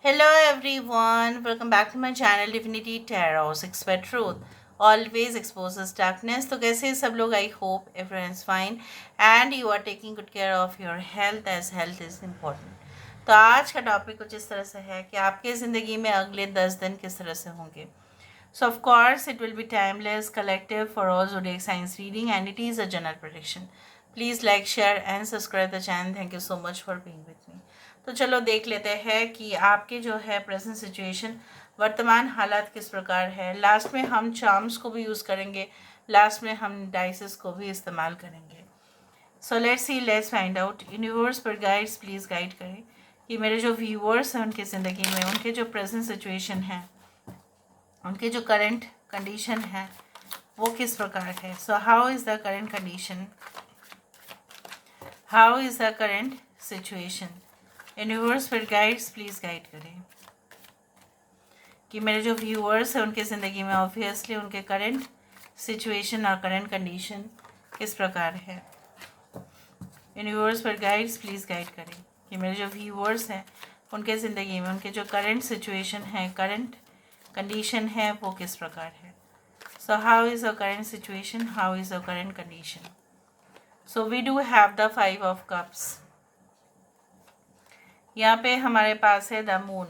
Hello everyone, welcome back to my channel Divinity Tarot, Expert Truth. Always exposes darkness. तो कैसे हैं सब लोग? I hope everyone is fine and you are taking good care of your health as health is important. तो आज का topic कुछ इस तरह से है कि आपके ज़िंदगी में अगले 10 दिन किस तरह से होंगे. So of course it will be timeless, collective for all zodiac signs reading and it is a general prediction. Please like, share and subscribe the channel. Thank you so much for being with me. तो चलो देख लेते हैं कि आपके जो है present situation, वर्तमान हालात किस प्रकार है. लास्ट में हम चार्म्स को भी यूज़ करेंगे, लास्ट में हम डाइसेस को भी इस्तेमाल करेंगे. So let's see, let's find out. Universe पर गाइड्स प्लीज़ गाइड करें कि मेरे जो व्यूअर्स हैं उनकी ज़िंदगी में उनके जो प्रेजेंट सिचुएशन है, उनके जो करंट कंडीशन है वो किस प्रकार है. So how is the current condition, how is the current situation. Universe पर गाइड्स प्लीज़ गाइड करें कि मेरे जो व्यूअर्स हैं उनके ज़िंदगी में ऑब्वियसली उनके करंट सिचुएशन और करंट कंडीशन किस प्रकार है. यूनिवर्स पर गाइड्स प्लीज़ गाइड करें कि मेरे जो व्यूअर्स हैं उनके ज़िंदगी में उनके जो करंट सिचुएशन है, करंट कंडीशन है वो किस प्रकार है. So how is a current situation, how is a current condition. So we do have the 5 of cups. यहाँ पे हमारे पास है the moon.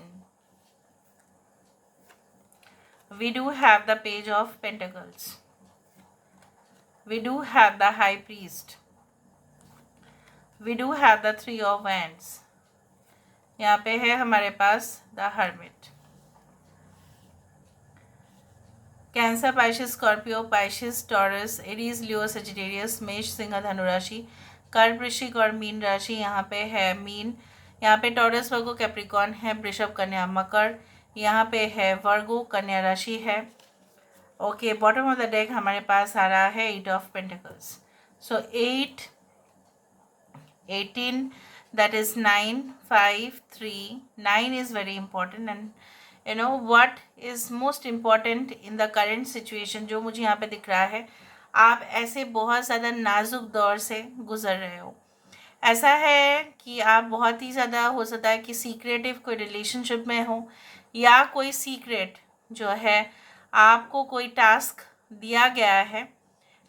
We do have the page of pentacles. We do have the high priest. We do have the 3 of wands. यहाँ पे है हमारे पास the hermit. Cancer, Pisces, Scorpio, पाइशिस, taurus, Aries, Leo, Sagittarius, मेष, सिंह, धनु राशि, कर्क, वृश्चिक और मीन राशि. यहाँ पे है मीन. यहाँ पे टॉरस, वर्गो, कैप्रिकॉर्न है. वृषभ, कन्या, मकर. यहाँ पे है वर्गो, कन्या राशि है. Okay, bottom of the deck हमारे पास आ रहा है 8 of pentacles. So 8, 18, that is 9, 5, 3. 9 is very important and you know what is most important in the current situation. जो मुझे यहाँ पे दिख रहा है, आप ऐसे बहुत ज़्यादा नाजुक दौर से गुजर रहे हो. ऐसा है कि आप बहुत ही ज़्यादा, हो सकता है कि सीक्रेटिव कोई रिलेशनशिप में हो या कोई सीक्रेट जो है आपको कोई टास्क दिया गया है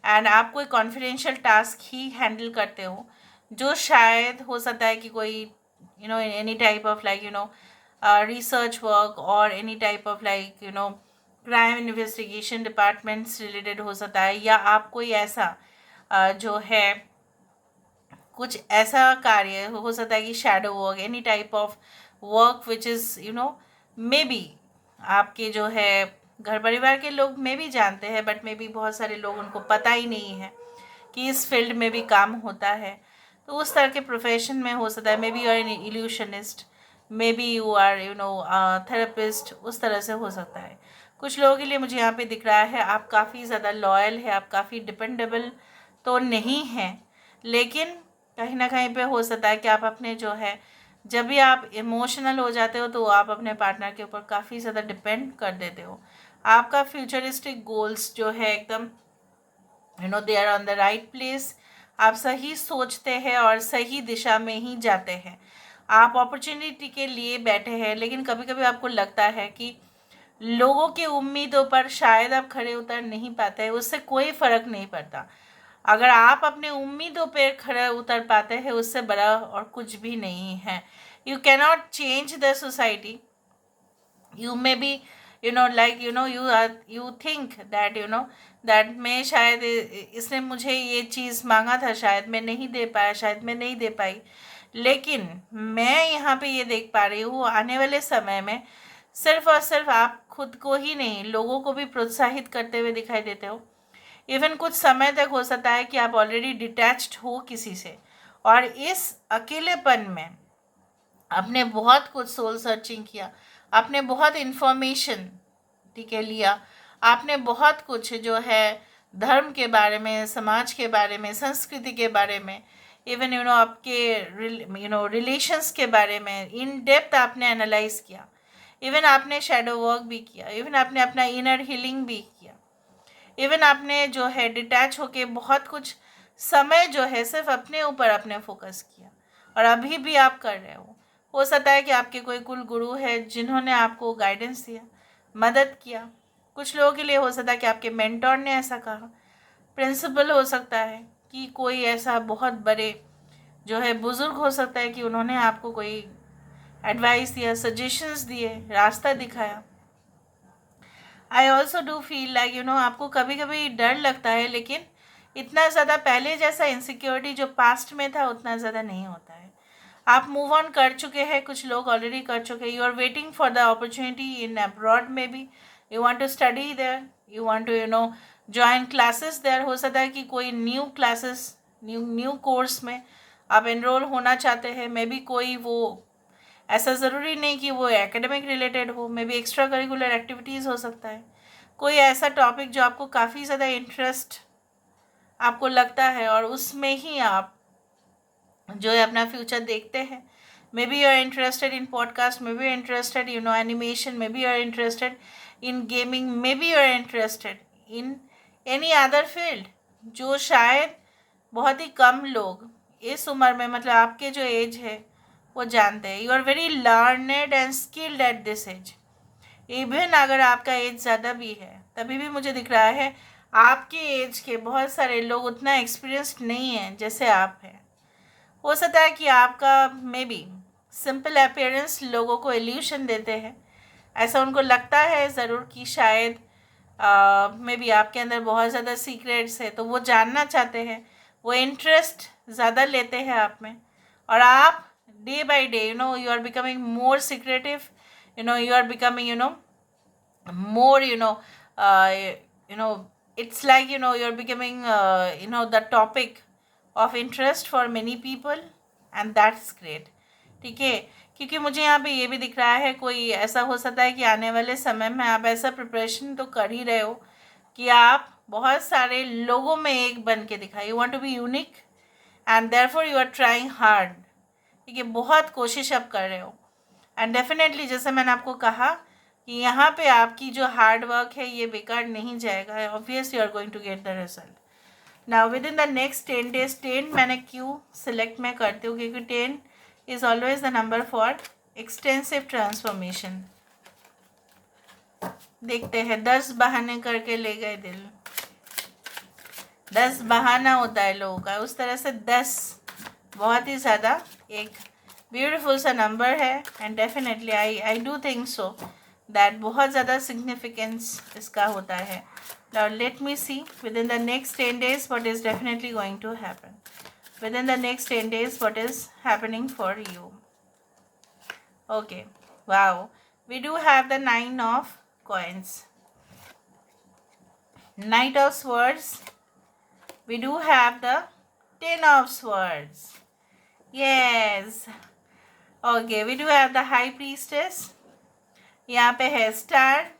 एंड आप कोई कॉन्फिडेंशियल टास्क ही हैंडल करते हो, जो शायद हो सकता है कि कोई any type of like research work और any type of like crime investigation departments related हो सकता है, या आप कोई ऐसा जो है कुछ ऐसा कार्य हो सकता है कि shadow work, any type of work which is may be आपके जो है घर परिवार के लोग मे भी जानते हैं, बट मे बी बहुत सारे लोग उनको पता ही नहीं है कि इस फील्ड में भी काम होता है. तो उस तरह के प्रोफेशन में हो सकता है, maybe you are an illusionist, maybe you are therapist, उस तरह से हो सकता है. कुछ लोगों के लिए मुझे यहाँ पे दिख रहा है आप काफ़ी ज़्यादा लॉयल है, आप काफ़ी डिपेंडेबल तो नहीं हैं, लेकिन कहीं ना कहीं पे हो सकता है कि आप अपने जो है, जब भी आप इमोशनल हो जाते हो तो आप अपने पार्टनर के ऊपर काफ़ी ज़्यादा डिपेंड कर देते हो. आपका फ्यूचरिस्टिक गोल्स जो है एकदम they are on the right place. आप सही सोचते हैं और सही दिशा में ही जाते हैं. आप अपॉर्चुनिटी के लिए बैठे हैं, लेकिन कभी कभी आपको लगता है कि लोगों की उम्मीदों पर शायद आप खड़े उतर नहीं पाते हैं. उससे कोई फ़र्क नहीं पड़ता. अगर आप अपने उम्मीदों पर खड़े उतर पाते हैं, उससे बड़ा और कुछ भी नहीं है. You cannot change the society. You may be you think that that मैं शायद इसने मुझे ये चीज़ मांगा था, शायद मैं नहीं दे पाया, शायद मैं नहीं दे पाई. लेकिन मैं यहाँ पे ये देख पा रही हूँ आने वाले समय में सिर्फ और सिर्फ आप खुद को ही नहीं, लोगों को भी प्रोत्साहित करते हुए दिखाई देते हो. इवन कुछ समय तक हो सकता है कि आप ऑलरेडी डिटैच्ड हो किसी से, और इस अकेलेपन में आपने बहुत कुछ सोल सर्चिंग किया, आपने बहुत इन्फॉर्मेशन ठीक है लिया, आपने बहुत कुछ जो है धर्म के बारे में, समाज के बारे में, संस्कृति के बारे में, इवन आपके रिलेशंस के बारे में इन डेप्थ आपने एनालाइज किया. इवन आपने शैडो वर्क भी किया, इवन आपने अपना इनर हीलिंग भी किया, इवन आपने जो है डिटैच होके बहुत कुछ समय जो है सिर्फ अपने ऊपर अपने फोकस किया, और अभी भी आप कर रहे हो. हो सकता है कि आपके कोई कुल गुरु है जिन्होंने आपको गाइडेंस दिया, मदद किया। कुछ लोगों के लिए हो सकता है कि आपके मेंटोर ने ऐसा कहा। प्रिंसिपल हो सकता है कि कोई ऐसा बहुत बड़े जो है बुज़ुर्ग हो सकता है कि उन्होंने आपको कोई एडवाइस दिया, सजेशंस दिए, रास्ता दिखाया। I also do feel like आपको कभी कभी डर लगता है, लेकिन इतना ज़्यादा पहले जैसा इनसिक्योरिटी जो पास्ट में था उतना ज़्यादा नहीं होता है। आप मूव ऑन कर चुके हैं, कुछ लोग ऑलरेडी कर चुके हैं। You are waiting for the opportunity in abroad, maybe you want to study there, you want to join classes there. हो सकता है कि कोई न्यू क्लासेस, न्यू कोर्स में आप एनरोल होना चाहते हैं। मे बी कोई वो, ऐसा ज़रूरी नहीं कि वो एकेडमिक रिलेटेड हो, may be extra curricular activities हो सकता है। कोई ऐसा टॉपिक जो आपको काफ़ी ज़्यादा इंटरेस्ट आपको लगता है और उसमें ही आप जो है अपना फ्यूचर देखते हैं। Maybe you are interested in podcast, maybe you are interested animation, maybe you are interested in gaming, maybe you are interested in any other field जो शायद बहुत ही कम लोग इस उम्र में, मतलब आपके जो एज है, वो जानते हैं। You are very learned and skilled at this age. Even अगर आपका एज ज़्यादा भी है, तभी भी मुझे दिख रहा है आपके एज के बहुत सारे लोग उतना एक्सपीरियंस्ड नहीं हैं जैसे आप हैं। हो सकता है कि आपका मे बी सिंपल अपीयरेंस लोगों को इल्यूशन देते हैं। ऐसा उनको लगता है ज़रूर कि शायद मे बी आपके अंदर बहुत ज़्यादा सीक्रेट्स है, तो वो जानना चाहते हैं, वो इंटरेस्ट ज़्यादा लेते हैं आप में। और आप day by day you are becoming more secretive, you are becoming more it's like you're becoming the topic of interest for many people, and that's great. ठीक है, क्योंकि मुझे यहाँ पे ये भी दिख रहा है, कोई ऐसा हो सकता है कि आने वाले समय में आप ऐसा प्रिपरेशन तो कर ही रहे हो कि आप बहुत सारे लोगों में एक बन के दिखाए। You want to be unique and therefore you are trying hard. ठीक है, बहुत कोशिश आप कर रहे हो, एंड डेफिनेटली जैसे मैंने आपको कहा कि यहाँ पे आपकी जो हार्ड वर्क है ये बेकार नहीं जाएगा। Obvious you are going to get the result. Now within the next 10 days, 10 मैंने क्यों सिलेक्ट मैं करती हूँ, क्योंकि 10 is always the number for extensive transformation. देखते हैं, 10 बहाने करके ले गए दिल। 10 बहाना होता है लोगों का, उस तरह से 10 बहुत ही ज़्यादा एक ब्यूटीफुल सा नंबर है। And definitely I do think so that बहुत ज़्यादा सिग्निफिकेंस इसका होता है। Now let me see within the next 10 days what is definitely going to happen. Within the next 10 days what is happening for you. Okay, wow, we do have the 9 of coins, Knight of Swords, we do have the 10 of Swords. Yes. Okay, we do have the High Priestess. यहाँ पे है star.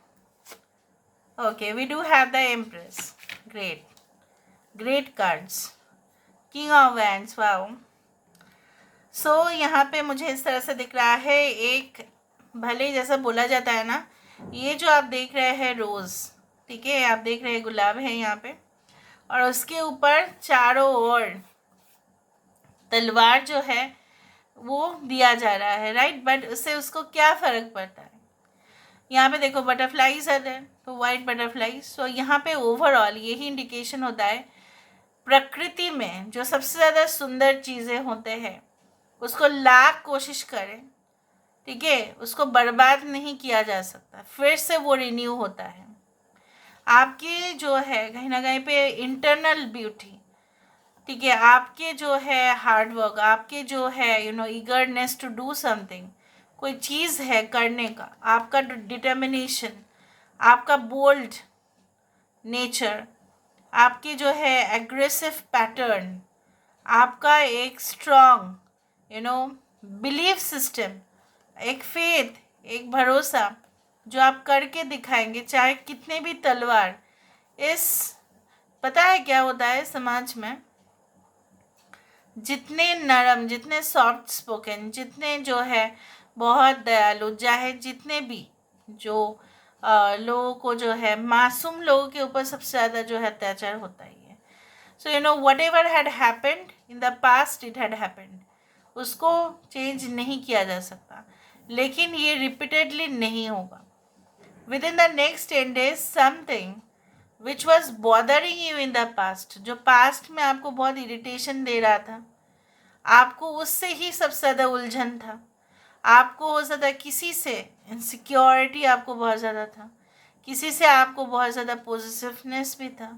Okay, we do have the empress. Great, great cards. King of wands, wow. So यहाँ पे मुझे इस तरह से दिख रहा है, एक भले जैसा बोला जाता है ना, ये जो आप देख रहे हैं रोज़, ठीक है, आप देख रहे हैं गुलाब है यहाँ पे, और उसके ऊपर चारों ओर तलवार जो है वो दिया जा रहा है, राइट। बट उससे उसको क्या फ़र्क पड़ता है, यहाँ पे देखो बटरफ्लाईज है देर, तो वाइट बटरफ्लाईज। सो यहाँ पे ओवरऑल यही इंडिकेशन होता है, प्रकृति में जो सबसे ज़्यादा सुंदर चीज़ें होते हैं उसको लाख कोशिश करें, ठीक है, उसको बर्बाद नहीं किया जा सकता, फिर से वो रिन्यू होता है। आपके जो है कहीं ना कहीं पे इंटरनल ब्यूटी, ठीक है, आपके जो है हार्ड वर्क, आपके जो है ईगरनेस टू डू समथिंग, कोई चीज़ है करने का, आपका डिटर्मिनेशन, आपका बोल्ड नेचर, आपके जो है एग्रेसिव पैटर्न, आपका एक स्ट्रॉन्ग बिलीफ सिस्टम, एक फेथ, एक भरोसा जो आप करके दिखाएंगे, चाहे कितने भी तलवार इस, पता है क्या होता है समाज में, जितने नरम, जितने सॉफ्ट स्पोकन, जितने जो है बहुत दयालु, चाहे जितने भी जो लोगों को जो है, मासूम लोगों के ऊपर सबसे ज़्यादा जो है अत्याचार होता ही है। So what ever had happened in the past, it had happened. उसको चेंज नहीं किया जा सकता, लेकिन ये रिपीटेडली नहीं होगा. With in the next 10 days something which was bothering you in the past, जो पास्ट में आपको बहुत इरिटेशन दे रहा था, आपको उससे ही सबसे ज़्यादा उलझन था, आपको हो सकता है किसी से इनसिक्योरिटी आपको बहुत ज़्यादा था, किसी से आपको बहुत ज़्यादा पॉजिटिवनेस भी था.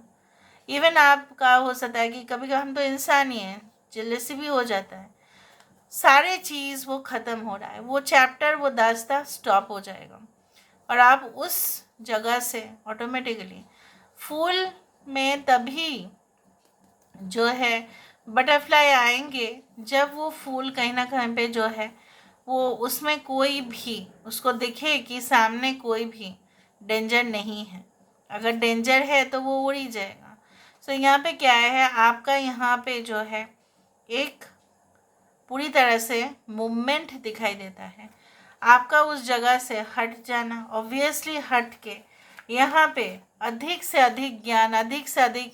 इवन आपका हो सकता है कि कभी कभी हम तो इंसान ही हैं, जेलसी भी हो जाता है. सारे चीज़ वो ख़त्म हो रहा है, वो चैप्टर वो दास्ता स्टॉप हो जाएगा और आप उस जगह से ऑटोमेटिकली फूल में तभी जो है बटरफ्लाई आएंगे जब वो फूल कहीं ना कहीं पे जो है वो उसमें कोई भी उसको दिखे कि सामने कोई भी डेंजर नहीं है. अगर डेंजर है तो वो उड़ ही जाएगा. सो यहाँ पे क्या है, आपका यहाँ पे जो है एक पूरी तरह से मूवमेंट दिखाई देता है. आपका उस जगह से हट जाना, ऑब्वियसली हट के यहाँ पे अधिक से अधिक ज्ञान, अधिक से अधिक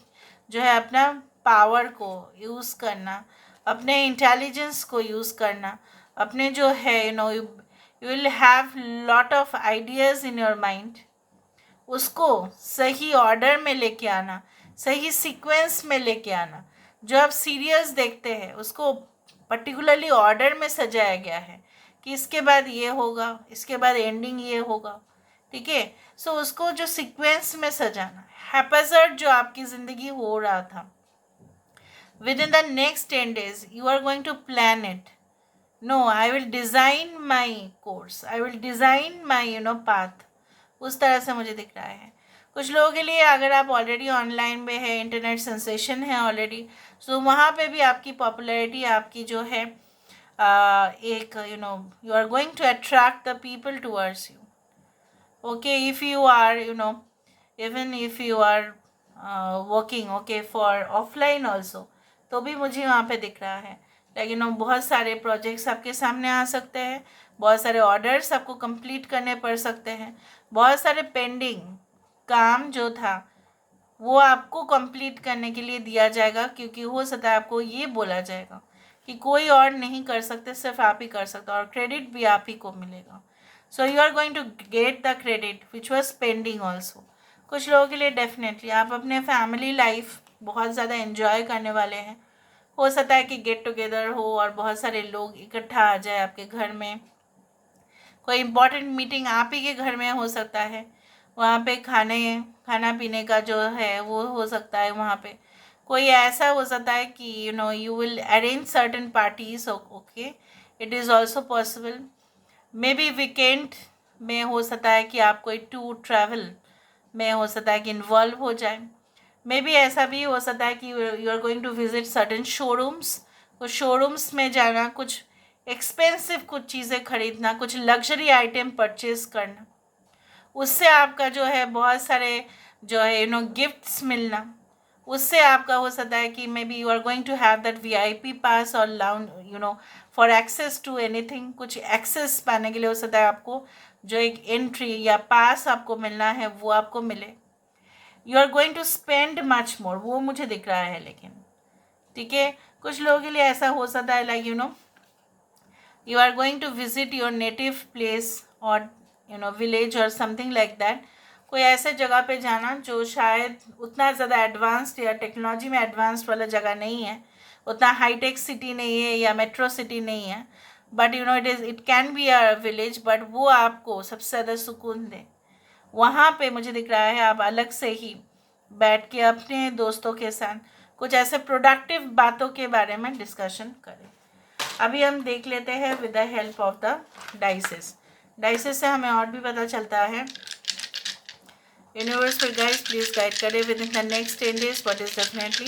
जो है अपना पावर को यूज़ करना, अपने इंटेलिजेंस को यूज़ करना, अपने जो है you will have lot of ideas in your mind, उसको सही ऑर्डर में लेके आना, सही सीक्वेंस में लेके आना. जो आप सीरियल्स देखते हैं उसको पर्टिकुलरली ऑर्डर में सजाया गया है कि इसके बाद ये होगा, इसके बाद एंडिंग ये होगा, ठीक है. सो उसको जो सीक्वेंस में सजाना, हैप्पीजर्ड जो आपकी ज़िंदगी हो रहा था, within the next 10 days you are going to plan it. No, I will design my course, I will design my path. उस तरह से मुझे दिख रहा है. कुछ लोगों के लिए अगर आप ऑलरेडी ऑनलाइन में है, इंटरनेट सेंसेशन है ऑलरेडी, सो वहाँ पे भी आपकी पॉपुलैरिटी आपकी जो है एक you are going to attract the people towards you. Okay, if you are even if you are working okay for offline also, तो भी मुझे वहाँ पे दिख रहा है. लेकिन बहुत सारे प्रोजेक्ट्स आपके सामने आ सकते हैं, बहुत सारे ऑर्डर्स आपको कंप्लीट करने पड़ सकते हैं, बहुत सारे पेंडिंग काम जो था वो आपको कंप्लीट करने के लिए दिया जाएगा, क्योंकि हो सकता है आपको ये बोला जाएगा कि कोई और नहीं कर सकते, सिर्फ आप ही कर सकते, और क्रेडिट भी आप ही को मिलेगा. So you are going to get the credit which was pending also. कुछ लोगों के लिए डेफिनेटली आप अपने फैमिली लाइफ बहुत ज़्यादा एंजॉय करने वाले हैं. हो सकता है कि गेट टुगेदर हो और बहुत सारे लोग इकट्ठा आ जाए आपके घर में. कोई इम्पॉर्टेंट मीटिंग आप ही के घर में हो सकता है, वहाँ पे खाना पीने का जो है वो हो सकता है. वहाँ पे कोई ऐसा हो सकता है कि you will arrange certain parties. Okay, it is also possible. May be weekend में हो सकता है कि आप कोई टूर ट्रैवल में हो सकता है कि इन्वॉल्व हो जाए. मे बी ऐसा भी हो सकता है कि you are going to visit certain showrooms. कुछ शोरूम्स में जाना, कुछ एक्सपेंसिव कुछ चीज़ें खरीदना, कुछ लग्जरी आइटम परचेज करना, उससे आपका जो है बहुत सारे जो है गिफ्ट्स मिलना, उससे आपका हो सकता है कि maybe you are going to have that VIP pass और lounge for access to anything. कुछ एक्सेस पाने के लिए हो सकता है आपको जो एक एंट्री या पास आपको मिलना है वो आपको मिले. You are going to spend much more, वो मुझे दिख रहा है. लेकिन ठीक है, कुछ लोगों के लिए ऐसा हो सकता है like you are going to visit your native place or village or something like that. कोई ऐसे जगह पे जाना जो शायद उतना ज़्यादा एडवांस्ड या टेक्नोलॉजी में एडवांस्ड वाला जगह नहीं है, उतना हाईटेक सिटी नहीं है या मेट्रो सिटी नहीं है, but it can be a village, but वो आपको सबसे ज़्यादा सुकून दे. वहाँ पे मुझे दिख रहा है आप अलग से ही बैठ के अपने दोस्तों के साथ कुछ ऐसे प्रोडक्टिव बातों के बारे में डिस्कशन करें. अभी हम देख लेते हैं with the help of the dices. Dices से हमें और भी पता चलता है. यूनिवर्स फिर गाइस प्लीज गाइड करें within the next 10 days what is definitely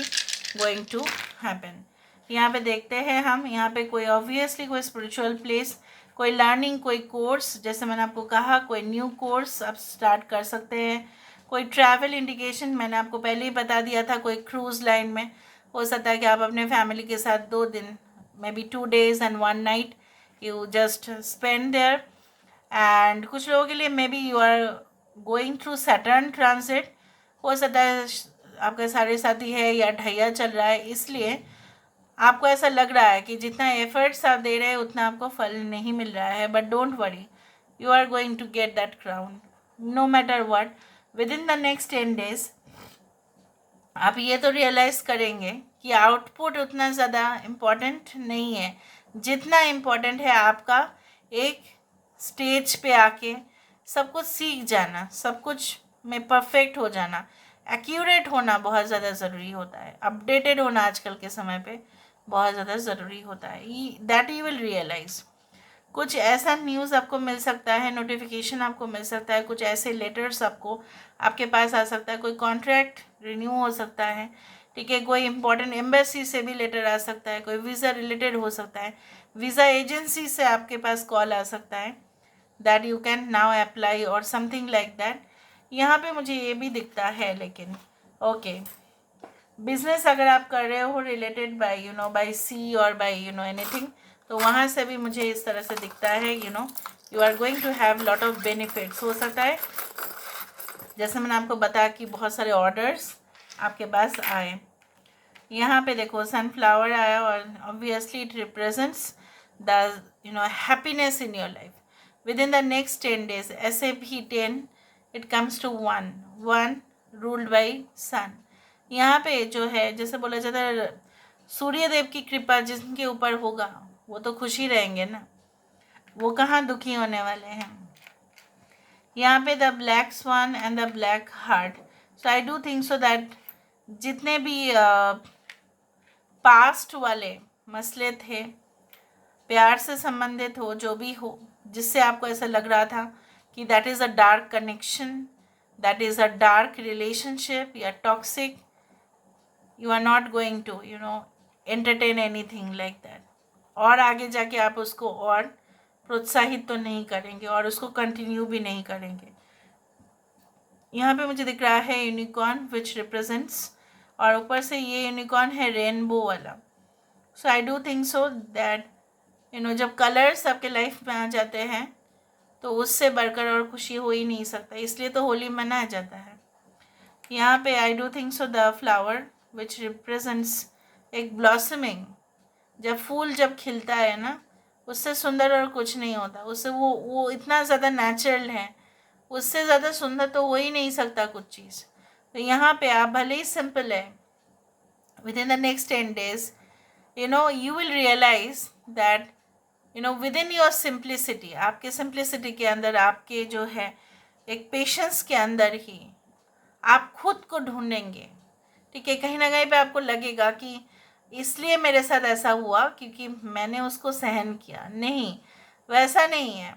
going to happen. यहाँ पे देखते हैं हम, यहाँ पे कोई ऑब्वियसली कोई स्पिरिचुअल प्लेस, कोई लर्निंग, कोई कोर्स, जैसे मैंने आपको कहा कोई न्यू कोर्स आप स्टार्ट कर सकते हैं. कोई ट्रैवल इंडिकेशन मैंने आपको पहले ही बता दिया था. कोई क्रूज़ लाइन में हो सकता है कि आप अपने फैमिली के साथ 2 दिन, maybe 2 days and 1 night you just spend there. and कुछ लोगों के लिए maybe you are going through Saturn transit. हो सकता है आपका साढ़े साथी है या ढैया चल रहा है, इसलिए आपको ऐसा लग रहा है कि जितना एफर्ट्स आप दे रहे हैं उतना आपको फल नहीं मिल रहा है, but don't worry, you are going to get that crown no matter what. Within the next 10 days आप ये तो रियलाइज़ करेंगे कि आउटपुट उतना ज़्यादा इम्पॉर्टेंट नहीं है जितना इम्पॉर्टेंट है आपका एक स्टेज पे आके सब कुछ सीख जाना, सब कुछ में परफेक्ट हो जाना, एक्यूरेट होना बहुत ज़्यादा ज़रूरी होता है, अपडेटेड होना आजकल के समय पे बहुत ज़्यादा ज़रूरी होता है। That you will realise. कुछ ऐसा न्यूज़ आपको मिल सकता है, नोटिफिकेशन आपको मिल सकता है, कुछ ऐसे लेटर्स आपको आपके पास आ सकता है, कोई कॉन्ट्रैक्ट रिन्यू हो सकता है, ठीक है, कोई इंपॉर्टेंट एम्बेसी से भी लेटर आ सकता है, कोई वीज़ा रिलेटेड हो सकता है, वीज़ा एजेंसी से आपके पास कॉल आ सकता है that you can now apply और समथिंग लाइक दैट। यहाँ पे मुझे ये भी दिखता है, लेकिन ओके बिजनेस अगर आप कर रहे हो रिलेटेड बाय बाय सी और बाय एनीथिंग, तो वहाँ से भी मुझे इस तरह से दिखता है you are going to have lot of benefits. हो सकता है जैसे मैंने आपको बताया कि बहुत सारे ऑर्डर्स आपके पास आए। यहाँ पे देखो सनफ्लावर आया और obviously it represents the happiness in your life within the next 10 days। ऐसे भी 10 it comes to 1 ruled by sun. यहाँ पे जो है जैसे बोला जाता है सूर्य देव की कृपा जिनके ऊपर होगा वो तो खुशी रहेंगे ना, वो कहाँ दुखी होने वाले हैं। यहाँ पे the black swan and the black heart. So I do think so that जितने भी पास्ट वाले मसले थे, प्यार से संबंधित हो, जो भी हो, जिससे आपको ऐसा लग रहा था कि that is a dark connection, that is a dark relationship या toxic, you are not going to entertain anything like that. और आगे जाके आप उसको और प्रोत्साहित तो नहीं करेंगे और उसको कंटिन्यू भी नहीं करेंगे। यहाँ पे मुझे दिख रहा है यूनिकॉर्न विच रिप्रेजेंट्स, और ऊपर से ये यूनिकॉर्न है रेनबो वाला। So I do think so that जब कलर्स आपके लाइफ में आ जाते हैं तो उससे बढ़कर और खुशी हो ही नहीं सकता, इसलिए तो होली मनाया जाता है। यहाँ पे आई do think so the flower which represents एक ब्लॉसमिंग, जब खिलता है ना, उससे सुंदर और कुछ नहीं होता, उससे वो इतना ज़्यादा नेचुरल है, उससे ज़्यादा सुंदर तो हो ही नहीं सकता कुछ चीज़। तो यहाँ पे आप भले ही सिंपल है, with in the next 10 days you will realize that within your simplicity, आपके सिंप्लिसिटी के अंदर, आपके जो है एक पेशेंस के अंदर ही आप खुद को ढूंढेंगे, ठीक है। कहीं ना कहीं पे आपको लगेगा कि इसलिए मेरे साथ ऐसा हुआ क्योंकि मैंने उसको सहन किया, नहीं, वैसा नहीं है।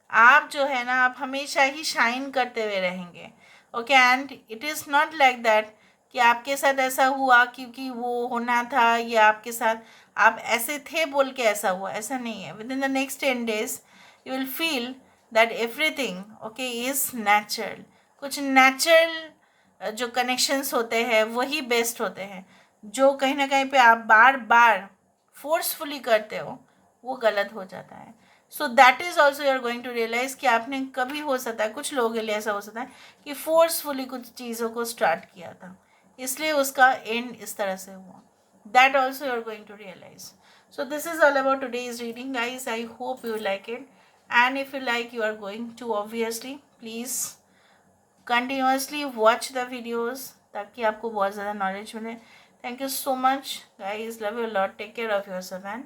आप जो है ना, आप हमेशा ही शाइन करते हुए रहेंगे, okay. And it is not like that कि आपके साथ ऐसा हुआ क्योंकि वो होना था या आपके साथ आप ऐसे थे बोल के ऐसा हुआ, ऐसा नहीं है। With in the next 10 days you will feel that everything okay is natural. कुछ नेचुरल जो कनेक्शंस होते हैं वही बेस्ट होते हैं। जो कहीं ना कहीं पे आप बार बार फोर्सफुली करते हो वो गलत हो जाता है। So that is also you are going to realise कि आपने कभी, हो सकता है कुछ लोगों के लिए ऐसा हो सकता है कि फोर्सफुली कुछ चीज़ों को स्टार्ट किया था, इसलिए उसका एंड इस तरह से हुआ। That also you are going to realise. So this is all about today's reading, guys. I hope you like it, and if you like, you are going to obviously please continuously watch the videos ताकि आपको बहुत ज़्यादा knowledge मिले। Thank you so much guys, love you lot, take care of yourself and